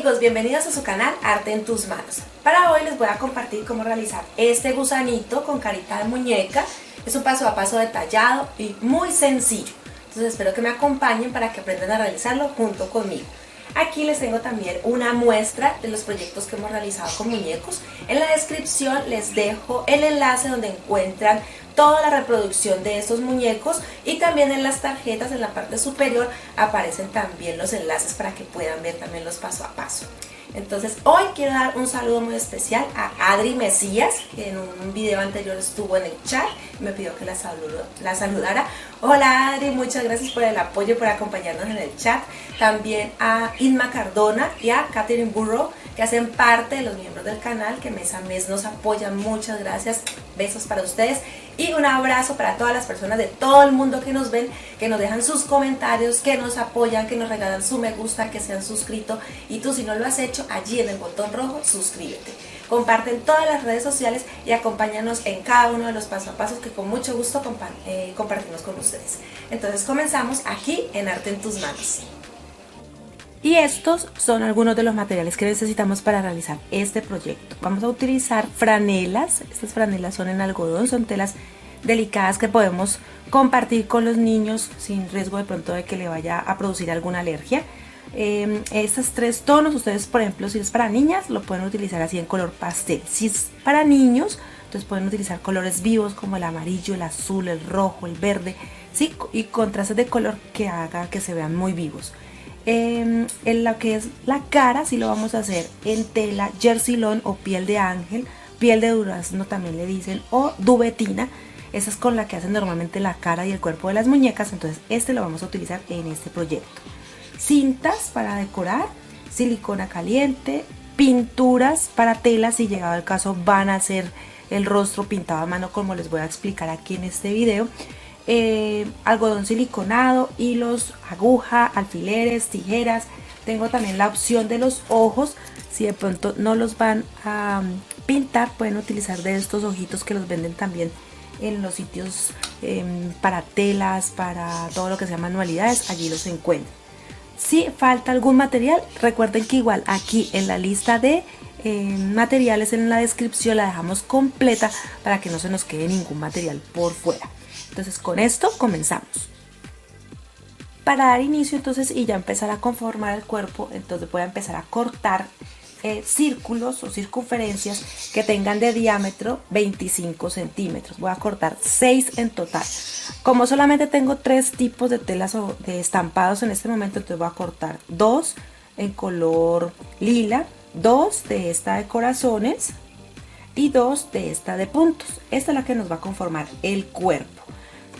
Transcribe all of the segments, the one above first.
amigos, bienvenidos a su canal Arte en tus manos. Para hoy les voy a compartir cómo realizar este gusanito con carita de muñeca. Es un paso a paso detallado y muy sencillo. Entonces espero que me acompañen para que aprendan a realizarlo junto conmigo. Aquí les tengo también una muestra de los proyectos que hemos realizado con muñecos. En la descripción les dejo el enlace donde encuentran toda la reproducción de estos muñecos y también en las tarjetas en la parte superior aparecen también los enlaces para que puedan ver también los paso a paso. Entonces hoy quiero dar un saludo muy especial a Adri Mesías, que en un video anterior estuvo en el chat y me pidió que la saludara. Hola Adri, muchas gracias por el apoyo, por acompañarnos en el chat. También a Inma Cardona y a Catherine Burrow, que hacen parte de los miembros del canal, que mes a mes nos apoyan. Muchas gracias, besos para ustedes y un abrazo para todas las personas de todo el mundo que nos ven, que nos dejan sus comentarios, que nos apoyan, que nos regalan su me gusta, que se han suscrito. Y tú, si no lo has hecho, allí en el botón rojo suscríbete. Comparten todas las redes sociales y acompáñanos en cada uno de los paso a pasos que con mucho gusto compartimos con ustedes. Entonces comenzamos aquí en Arte en tus manos. Y estos son algunos de los materiales que necesitamos para realizar este proyecto. Vamos a utilizar franelas. Estas franelas son en algodón, son telas delicadas que podemos compartir con los niños sin riesgo de pronto de que le vaya a producir alguna alergia. Estos tres tonos, ustedes por ejemplo, si es para niñas, lo pueden utilizar así en color pastel. Si es para niños, entonces pueden utilizar colores vivos como el amarillo, el azul, el rojo, el verde, ¿sí? Y contrastes de color que haga que se vean muy vivos. En lo que es la cara, sí lo vamos a hacer en tela jersey lawn o piel de ángel, piel de durazno también le dicen, o duvetina. Esa es con la que hacen normalmente la cara y el cuerpo de las muñecas, entonces este lo vamos a utilizar en este proyecto. Cintas para decorar, silicona caliente, pinturas para telas, si llegado el caso van a hacer el rostro pintado a mano como les voy a explicar aquí en este video. Algodón siliconado, hilos, aguja, alfileres, tijeras. Tengo también la opción de los ojos, si de pronto no los van a pintar, pueden utilizar de estos ojitos que los venden también en los sitios para telas, para todo lo que sea manualidades, allí los encuentran. Si falta algún material, recuerden que igual aquí en la lista de materiales en la descripción la dejamos completa para que no se nos quede ningún material por fuera. Entonces con esto comenzamos. Para dar inicio entonces y ya empezar a conformar el cuerpo, entonces voy a empezar a cortar círculos o circunferencias que tengan de diámetro 25 centímetros. Voy a cortar 6 en total. Como solamente tengo 3 tipos de telas o de estampados en este momento, entonces voy a cortar 2 en color lila, 2 de esta de corazones y 2 de esta de puntos. Esta es la que nos va a conformar el cuerpo.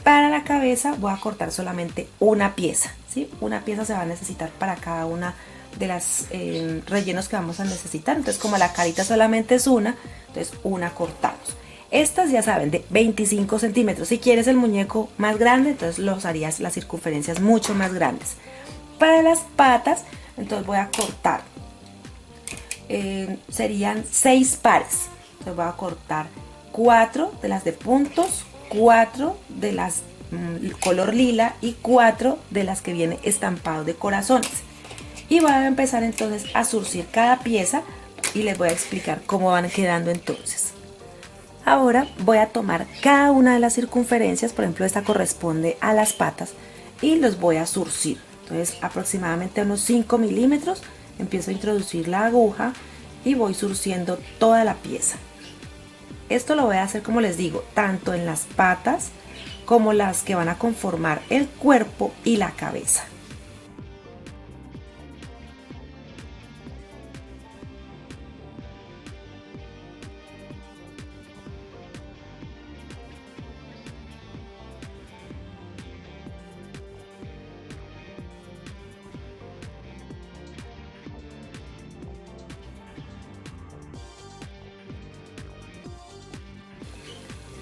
Para la cabeza voy a cortar solamente una pieza, ¿sí? Una pieza se va a necesitar para cada una de las rellenos que vamos a necesitar. Entonces como la carita solamente es una, entonces una cortamos. Estas ya saben, de 25 centímetros. Si quieres el muñeco más grande, entonces los harías las circunferencias mucho más grandes. Para las patas, entonces voy a cortar, serían 6 pares. Entonces voy a cortar 4 de las de puntos, 4 de las color lila y 4 de las que viene estampado de corazones. Y voy a empezar entonces a surcir cada pieza y les voy a explicar cómo van quedando entonces. Ahora voy a tomar cada una de las circunferencias, por ejemplo esta corresponde a las patas, y los voy a surcir. Entonces aproximadamente a unos 5 milímetros empiezo a introducir la aguja y voy surciendo toda la pieza. Esto lo voy a hacer, como les digo, tanto en las patas como las que van a conformar el cuerpo y la cabeza.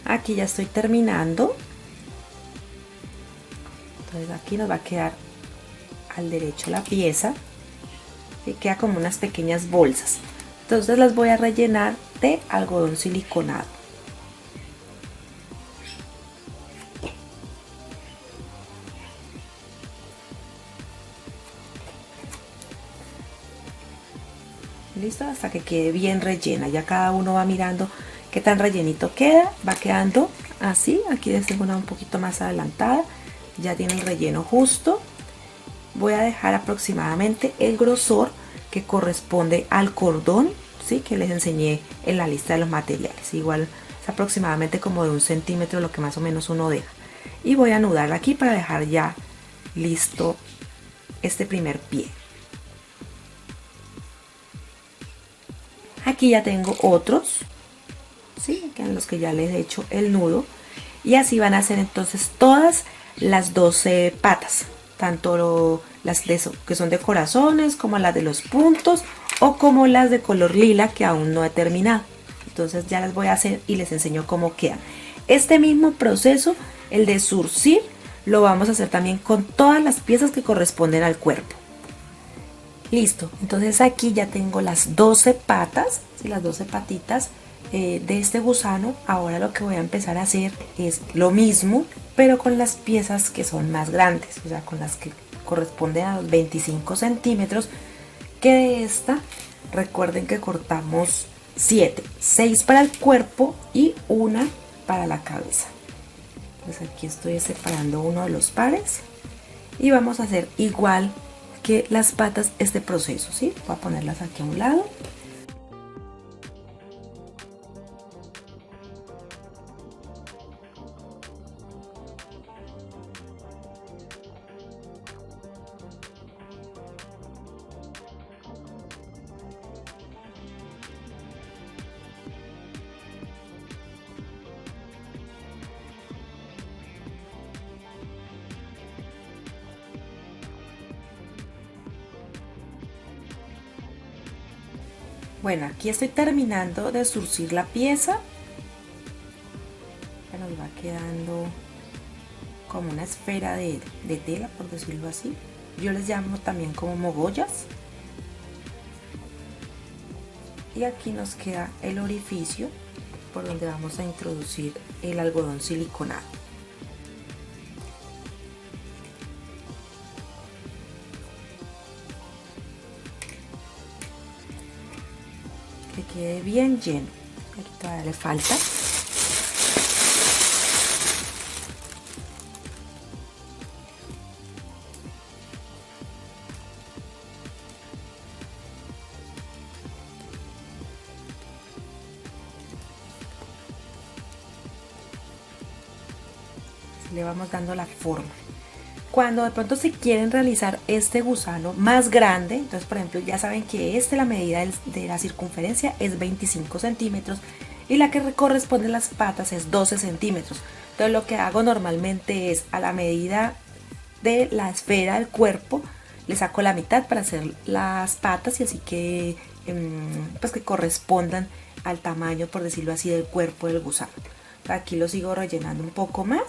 Aquí ya estoy terminando. Entonces aquí nos va a quedar al derecho la pieza y queda como unas pequeñas bolsas. Entonces las voy a rellenar de algodón siliconado. Listo, hasta que quede bien rellena. Ya cada uno va mirando qué tan rellenito queda. Va quedando así. Aquí les tengo una un poquito más adelantada. Ya tiene el relleno justo. Voy a dejar aproximadamente el grosor que corresponde al cordón, ¿sí?, que les enseñé en la lista de los materiales. Igual es aproximadamente como de 1 centímetro lo que más o menos uno deja. Y voy a anudar aquí para dejar ya listo este primer pie. Aquí ya tengo otros, ¿sí?, en los que ya les he hecho el nudo. Y así van a ser entonces todas las 12 patas, tanto las que son de corazones, como las de los puntos, o como las de color lila que aún no he terminado. Entonces ya las voy a hacer y les enseño cómo quedan. Este mismo proceso, el de zurcir, lo vamos a hacer también con todas las piezas que corresponden al cuerpo. Listo, entonces aquí ya tengo las 12 patas, ¿sí?, las 12 patitas de este gusano. Ahora lo que voy a empezar a hacer es lo mismo, pero con las piezas que son más grandes, o sea, con las que corresponden a los 25 centímetros, que de esta, recuerden que cortamos 7, 6 para el cuerpo y una para la cabeza. Entonces aquí estoy separando uno de los pares y vamos a hacer igual que las patas este proceso, ¿sí? Voy a ponerlas aquí a un lado. Bueno, aquí estoy terminando de zurcir la pieza. Ya nos va quedando como una esfera de tela, por decirlo así. Yo les llamo también como mogollas. Y aquí nos queda el orificio por donde vamos a introducir el algodón siliconado. Que quede bien lleno. Aquí todavía le falta. Así le vamos dando la forma. Cuando de pronto se quieren realizar este gusano más grande, entonces por ejemplo ya saben que la medida de la circunferencia es 25 centímetros y la que corresponde a las patas es 12 centímetros. Entonces lo que hago normalmente es a la medida de la esfera del cuerpo le saco la mitad para hacer las patas y así que pues que correspondan al tamaño, por decirlo así, del cuerpo del gusano. Aquí lo sigo rellenando un poco más.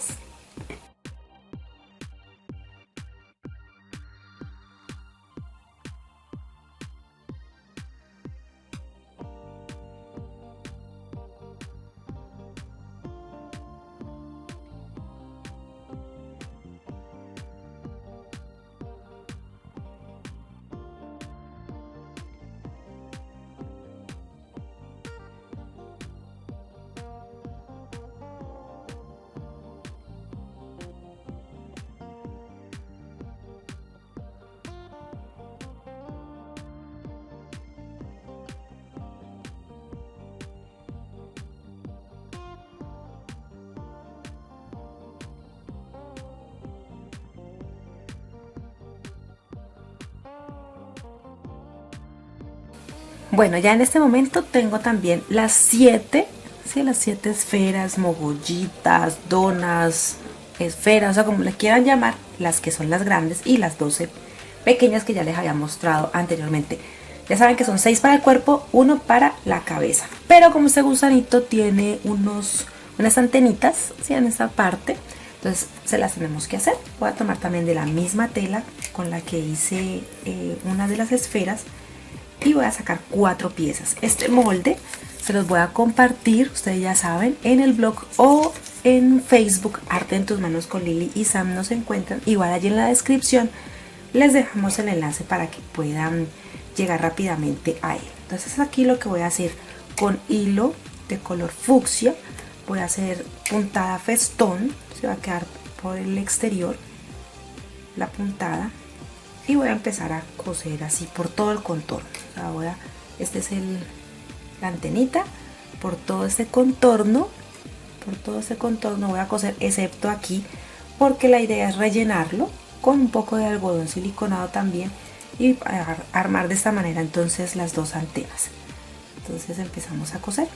Bueno, ya en este momento tengo también las 7, ¿sí?, las 7 esferas, mogollitas, donas, esferas, o sea, como le quieran llamar, las que son las grandes y las 12 pequeñas que ya les había mostrado anteriormente. Ya saben que son 6 para el cuerpo, 1 para la cabeza. Pero como este gusanito tiene unas antenitas, ¿sí?, en esta parte, entonces se las tenemos que hacer. Voy a tomar también de la misma tela con la que hice una de las esferas y voy a sacar 4 piezas. Este molde se los voy a compartir, ustedes ya saben, en el blog o en Facebook. Arte en tus manos con Lili y Sam nos encuentran. Igual allí en la descripción les dejamos el enlace para que puedan llegar rápidamente a él. Entonces aquí lo que voy a hacer con hilo de color fucsia, voy a hacer puntada festón, se va a quedar por el exterior la puntada, y voy a empezar a coser así por todo el contorno. Ahora este es la antenita, por todo este contorno voy a coser, excepto aquí, porque la idea es rellenarlo con un poco de algodón siliconado también y armar de esta manera entonces las dos antenas. Entonces empezamos a coser.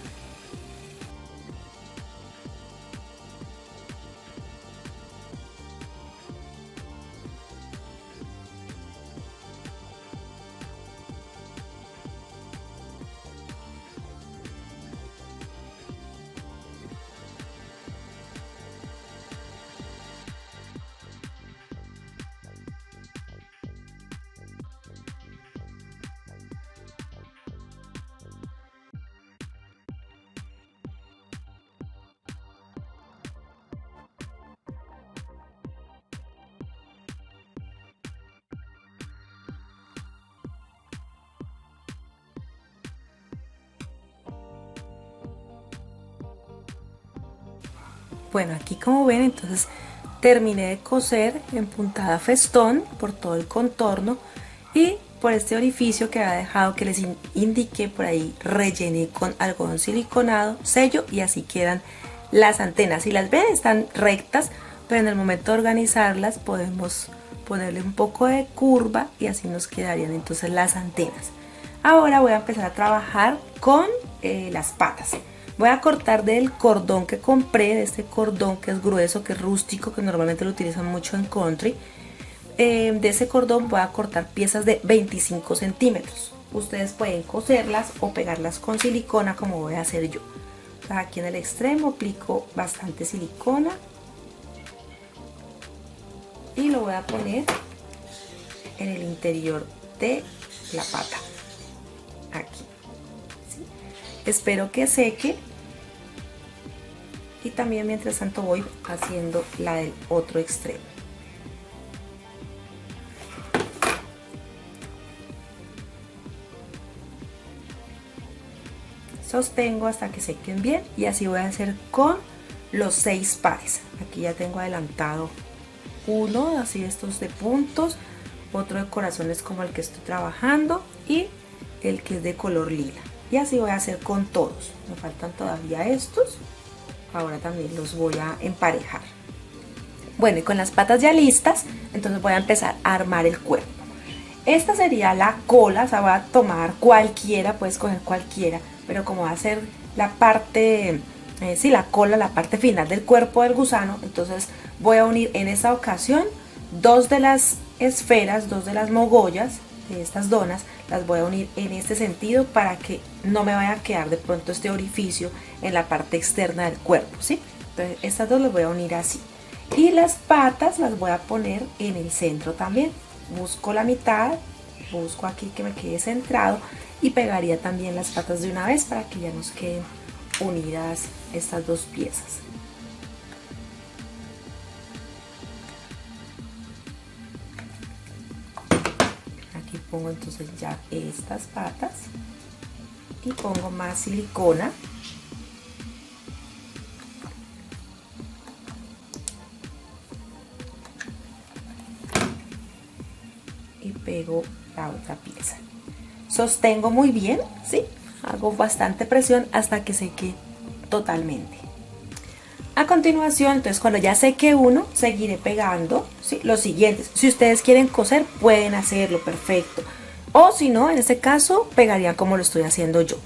Bueno, aquí como ven, entonces terminé de coser en puntada festón por todo el contorno, y por este orificio que había dejado que les indiqué por ahí, rellené con algodón siliconado, sello, y así quedan las antenas. Si las ven, están rectas, pero en el momento de organizarlas podemos ponerle un poco de curva y así nos quedarían entonces las antenas. Ahora voy a empezar a trabajar con las patas. Voy a cortar del cordón que compré, de este cordón que es grueso, que es rústico, que normalmente lo utilizan mucho en country. De ese cordón voy a cortar piezas de 25 centímetros. Ustedes pueden coserlas o pegarlas con silicona, como voy a hacer yo. Aquí en el extremo aplico bastante silicona y lo voy a poner en el interior de la pata, aquí. Espero que seque, y también mientras tanto voy haciendo la del otro extremo. Sostengo hasta que sequen bien, y así voy a hacer con los 6 pares. Aquí ya tengo adelantado uno, así estos de puntos, otro de corazones como el que estoy trabajando, y el que es de color lila. Y así voy a hacer con todos. Me faltan todavía estos. Ahora también los voy a emparejar. Bueno, y con las patas ya listas, entonces voy a empezar a armar el cuerpo. Esta sería la cola, o sea, voy a tomar cualquiera, puedes coger cualquiera, pero como va a ser la parte, la cola, la parte final del cuerpo del gusano, entonces voy a unir en esta ocasión 2 de las esferas, 2 de las mogollas de estas donas, las voy a unir en este sentido para que no me vaya a quedar de pronto este orificio en la parte externa del cuerpo, ¿sí? Entonces estas dos las voy a unir así, y las patas las voy a poner en el centro también. Busco la mitad, busco aquí que me quede centrado, y pegaría también las patas de una vez para que ya nos queden unidas estas dos piezas. Aquí pongo entonces ya estas patas y pongo más silicona. Y pego la otra pieza. Sostengo muy bien, ¿sí? Hago bastante presión hasta que seque totalmente. A continuación, entonces cuando ya seque uno, seguiré pegando, ¿sí?, los siguientes. Si ustedes quieren coser, pueden hacerlo, perfecto. O si no, en este caso, pegarían como lo estoy haciendo yo.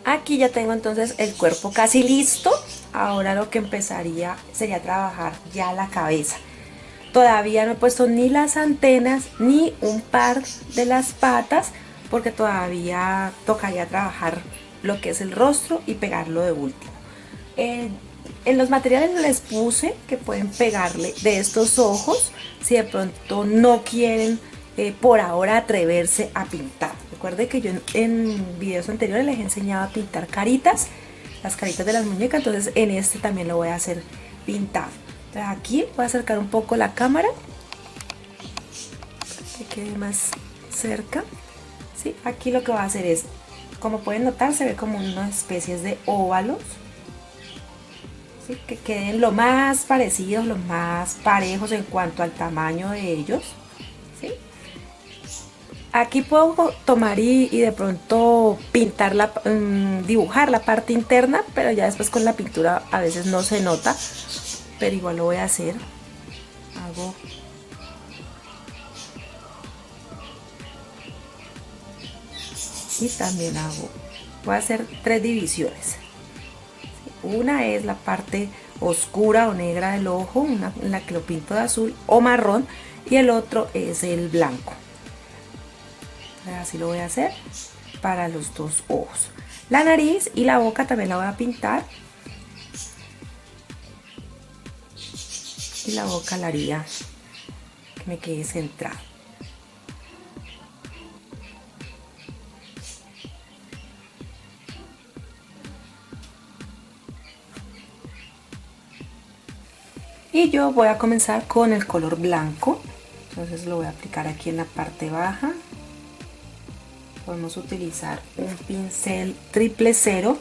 Aquí ya tengo entonces el cuerpo casi listo. ahora lo que empezaría sería trabajar ya la cabeza. Todavía no he puesto ni las antenas ni un par de las patas porque todavía tocaría trabajar lo que es el rostro y pegarlo de último. En los materiales les puse que pueden pegarle de estos ojos si de pronto no quieren por ahora atreverse a pintar. Recuerde que yo en videos anteriores les he enseñado a pintar caritas, las caritas de las muñecas, entonces en este también lo voy a hacer pintado. Entonces aquí voy a acercar un poco la cámara para que quede más cerca. ¿Sí? Aquí lo que voy a hacer es, como pueden notar, se ve como unas especies de óvalos. ¿Sí? Que queden lo más parecidos, lo más parejos en cuanto al tamaño de ellos. ¿Sí? Aquí puedo tomar y de pronto pintar dibujar la parte interna, pero ya después con la pintura a veces no se nota, pero igual lo voy a hacer. Hago y también voy a hacer 3 divisiones. Una es la parte oscura o negra del ojo, una en la que lo pinto de azul o marrón, y el otro es el blanco. Así lo voy a hacer para los dos ojos. La nariz y la boca también la voy a pintar, y la boca la haría que me quede centrada. Y yo voy a comenzar con el color blanco, entonces lo voy a aplicar aquí en la parte baja. Podemos utilizar un pincel 000.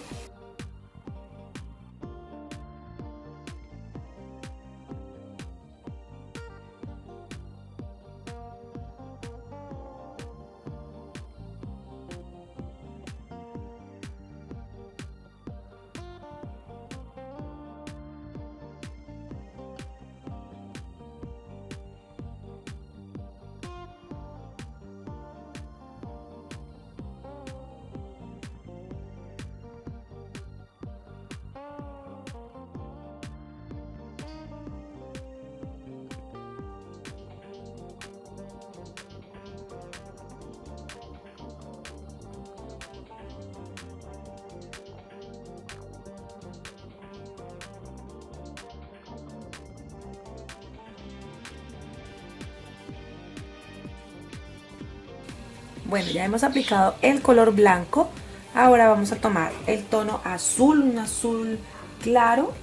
Bueno, ya hemos aplicado el color blanco. Ahora vamos a tomar el tono azul, un azul claro.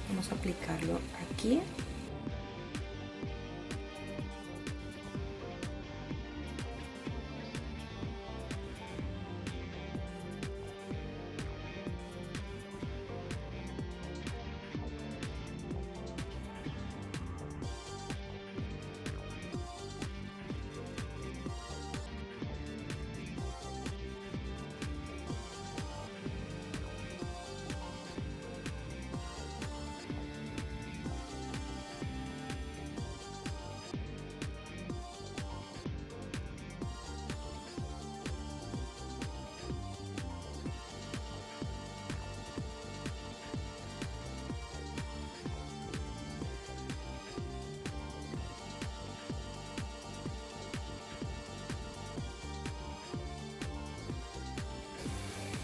Vamos a aplicarlo aquí.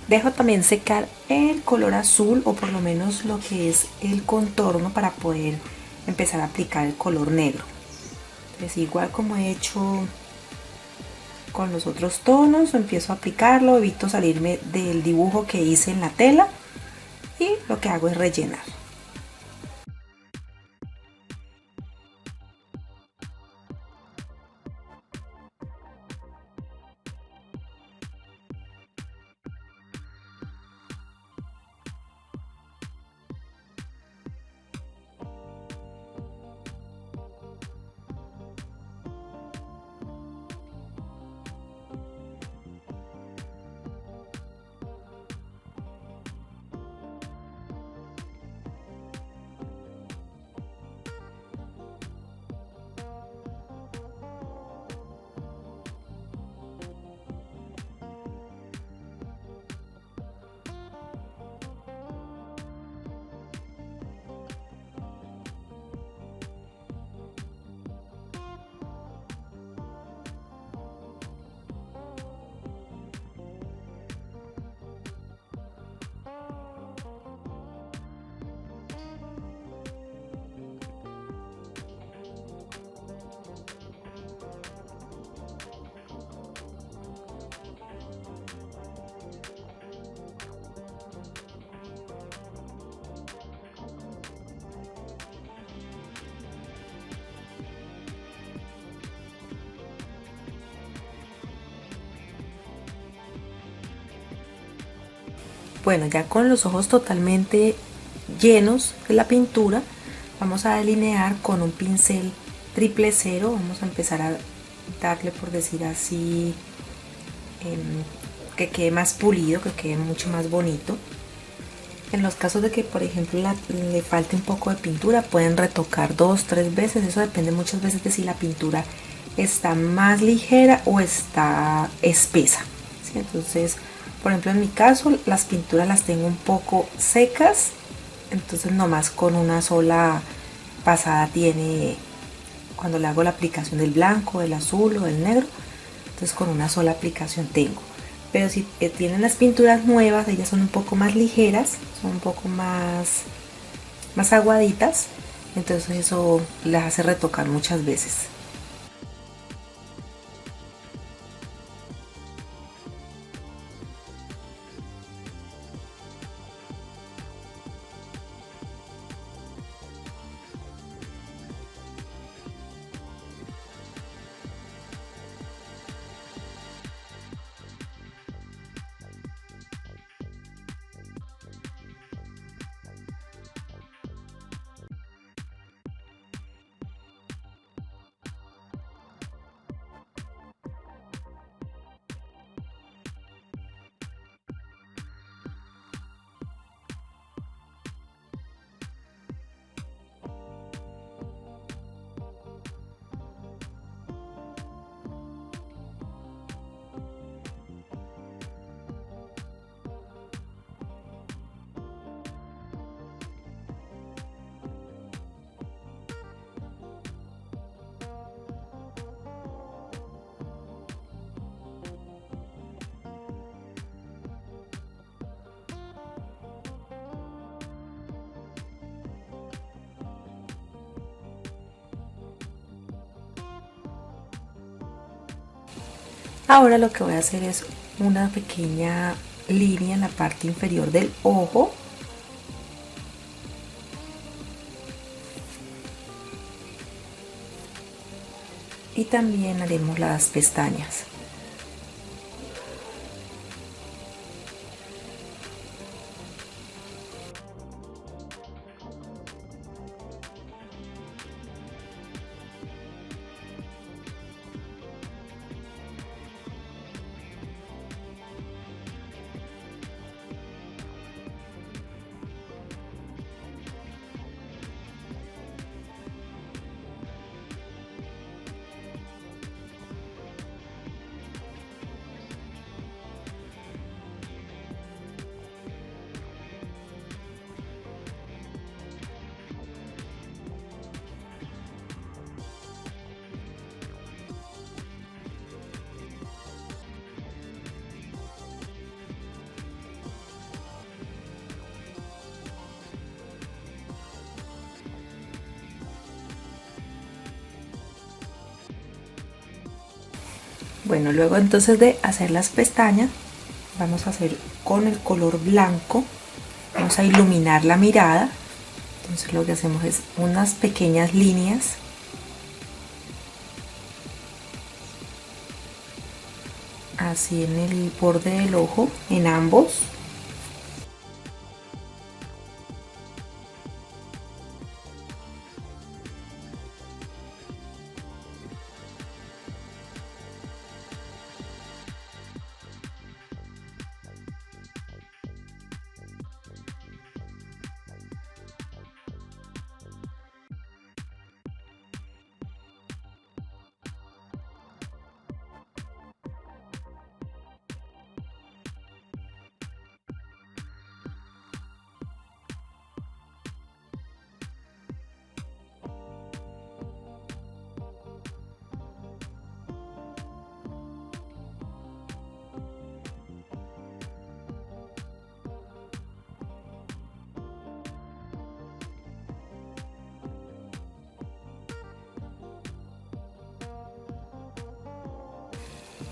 Dejo también secar el color azul, o por lo menos lo que es el contorno, para poder empezar a aplicar el color negro. Entonces, igual como he hecho con los otros tonos, empiezo a aplicarlo, evito salirme del dibujo que hice en la tela y lo que hago es rellenar. Bueno, ya con los ojos totalmente llenos de la pintura, vamos a delinear con un pincel triple cero. Vamos a empezar a darle, por decir así, que quede más pulido, que quede mucho más bonito. En los casos de que, por ejemplo, le falte un poco de pintura, pueden retocar 2-3 veces. Eso depende muchas veces de si la pintura está más ligera o está espesa, ¿sí? Entonces, por ejemplo, en mi caso, las pinturas las tengo un poco secas, entonces nomás con una sola pasada tiene, cuando le hago la aplicación del blanco, del azul o del negro, entonces con una sola aplicación tengo. Pero si tienen las pinturas nuevas, ellas son un poco más ligeras, son un poco más aguaditas, entonces eso las hace retocar muchas veces. Ahora lo que voy a hacer es una pequeña línea en la parte inferior del ojo. Y también haremos las pestañas. Bueno, luego entonces de hacer las pestañas, vamos a hacer con el color blanco, vamos a iluminar la mirada. Entonces lo que hacemos es unas pequeñas líneas así en el borde del ojo, en ambos.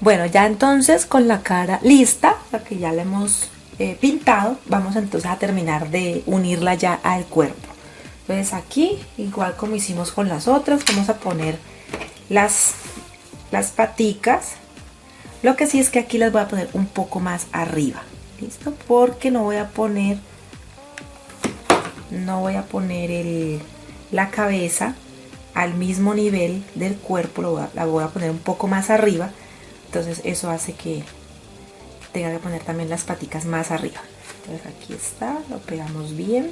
Bueno, ya entonces con la cara lista, la que ya la hemos pintado, vamos entonces a terminar de unirla ya al cuerpo. Entonces aquí, igual como hicimos con las otras, vamos a poner las paticas. Lo que sí es que aquí las voy a poner un poco más arriba. listo, porque no voy a poner la cabeza al mismo nivel del cuerpo, la voy a poner un poco más arriba, entonces eso hace que tenga que poner también las paticas más arriba. Entonces aquí está, lo pegamos bien.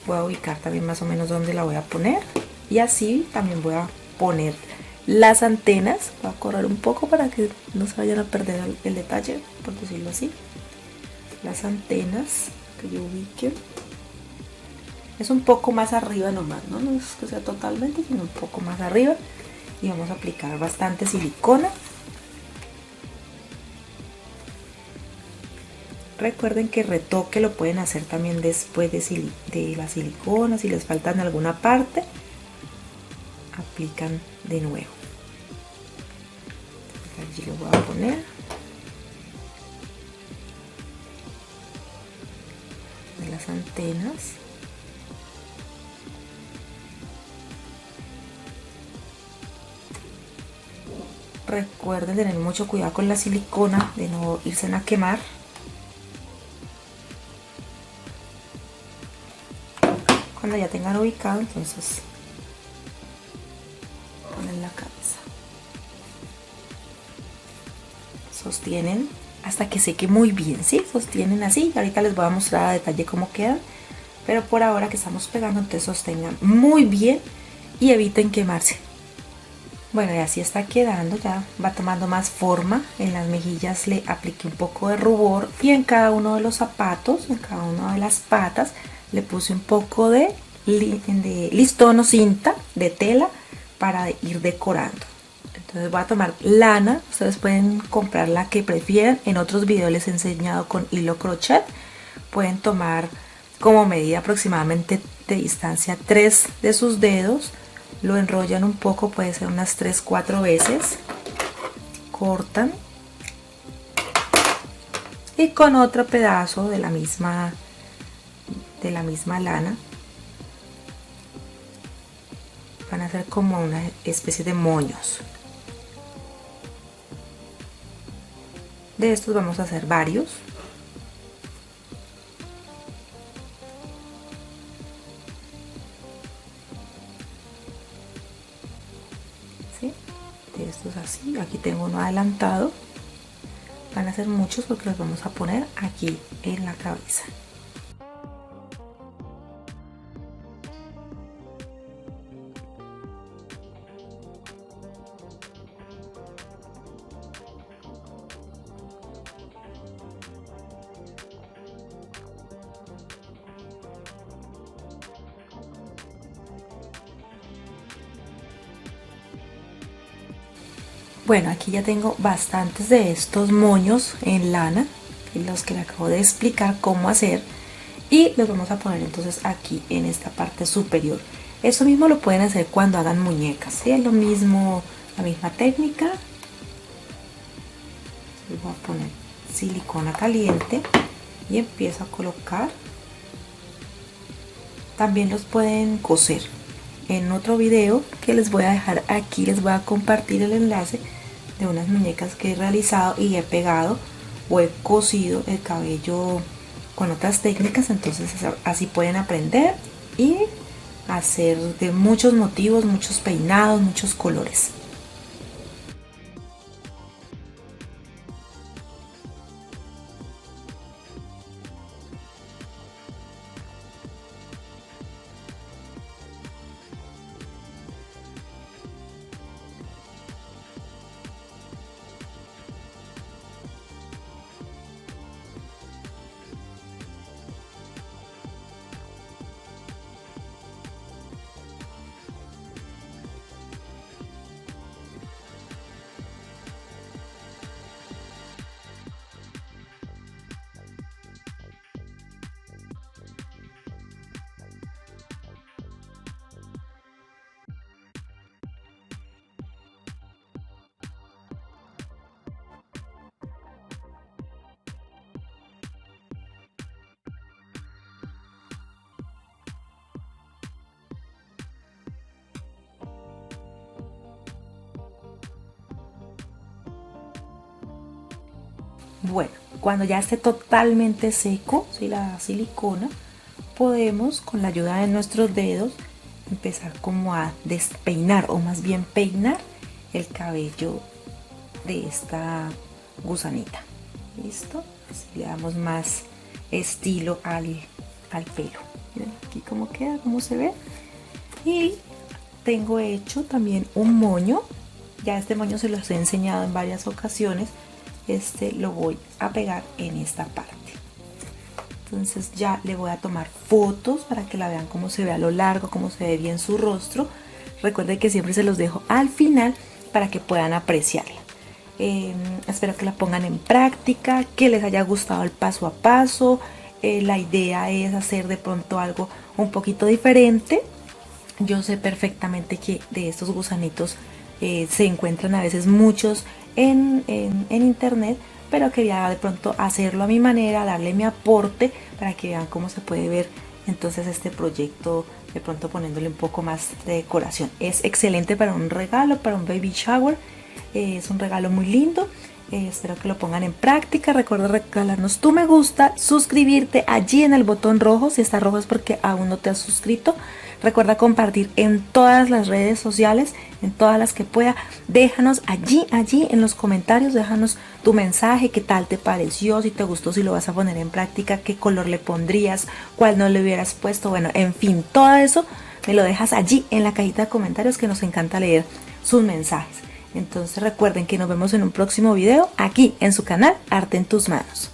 Voy a ubicar también más o menos dónde la voy a poner, y así también voy a poner las antenas. Voy a correr un poco para que no se vayan a perder el detalle, por decirlo así. Las antenas que yo ubique es un poco más arriba nomás, no es que sea totalmente, sino un poco más arriba, y vamos a aplicar bastante silicona. Recuerden que retoque lo pueden hacer también después de la silicona. Si les falta en alguna parte, aplican de nuevo. Allí lo voy a poner. De las antenas. Recuerden tener mucho cuidado con la silicona, de no irse a quemar. Cuando ya tengan ubicado, entonces ponen la cabeza. Sostienen hasta que seque muy bien, ¿sí? Sostienen así. Ahorita les voy a mostrar a detalle cómo quedan, pero por ahora que estamos pegando, entonces sostengan muy bien y eviten quemarse. Bueno, y así está quedando, ya va tomando más forma. En las mejillas le apliqué un poco de rubor, y en cada uno de los zapatos, en cada una de las patas, le puse un poco de listón o cinta de tela para ir decorando. Entonces voy a tomar lana, ustedes pueden comprar la que prefieran. En otros videos les he enseñado con hilo crochet. Pueden tomar como medida aproximadamente de distancia 3 de sus dedos, lo enrollan un poco, puede ser unas 3-4 veces, cortan, y con otro pedazo de la misma lana van a hacer como una especie de moños. De estos vamos a hacer varios. ¿Sí? De estos así, aquí tengo uno adelantado. Van a ser muchos porque los vamos a poner aquí en la cabeza. Bueno, aquí ya tengo bastantes de estos moños en lana, los que le acabo de explicar cómo hacer, y los vamos a poner entonces aquí en esta parte superior. Eso mismo lo pueden hacer cuando hagan muñecas, ¿sí? Es lo mismo, la misma técnica. Voy a poner silicona caliente y empiezo a colocar. También los pueden coser. En otro video que les voy a dejar aquí, les voy a compartir el enlace de unas muñecas que he realizado y he pegado o he cosido el cabello con otras técnicas. Entonces así pueden aprender y hacer de muchos motivos, muchos peinados, muchos colores. Bueno, Cuando ya esté totalmente seco, ¿sí? La silicona, podemos con la ayuda de nuestros dedos empezar como a despeinar o más bien peinar el cabello de esta gusanita. ¿Listo? Así le damos más estilo al pelo. Miren aquí cómo queda, cómo se ve. Y tengo hecho también un moño. Ya este moño se los he enseñado en varias ocasiones. Este lo voy a pegar en esta parte. Entonces ya le voy a tomar fotos para que la vean cómo se ve a lo largo, cómo se ve bien su rostro. Recuerden que siempre se los dejo al final para que puedan apreciarla. Espero que la pongan en práctica, que les haya gustado el paso a paso. La idea es hacer de pronto algo un poquito diferente. Yo sé perfectamente que de estos gusanitos se encuentran a veces muchos en internet, pero quería de pronto hacerlo a mi manera, darle mi aporte para que vean cómo se puede ver entonces este proyecto, de pronto poniéndole un poco más de decoración. Es excelente para un regalo, para un baby shower. Es un regalo muy lindo. Espero que lo pongan en práctica. Recuerda regalarnos tu me gusta, suscribirte allí en el botón rojo. Si está rojo es porque aún no te has suscrito. Recuerda compartir en todas las redes sociales, en todas las que pueda. Déjanos allí en los comentarios, déjanos tu mensaje, qué tal te pareció, si te gustó, si lo vas a poner en práctica, qué color le pondrías, cuál no le hubieras puesto. Bueno, en fin, todo eso me lo dejas allí en la cajita de comentarios, que nos encanta leer sus mensajes. Entonces recuerden que nos vemos en un próximo video aquí en su canal Arte en tus Manos.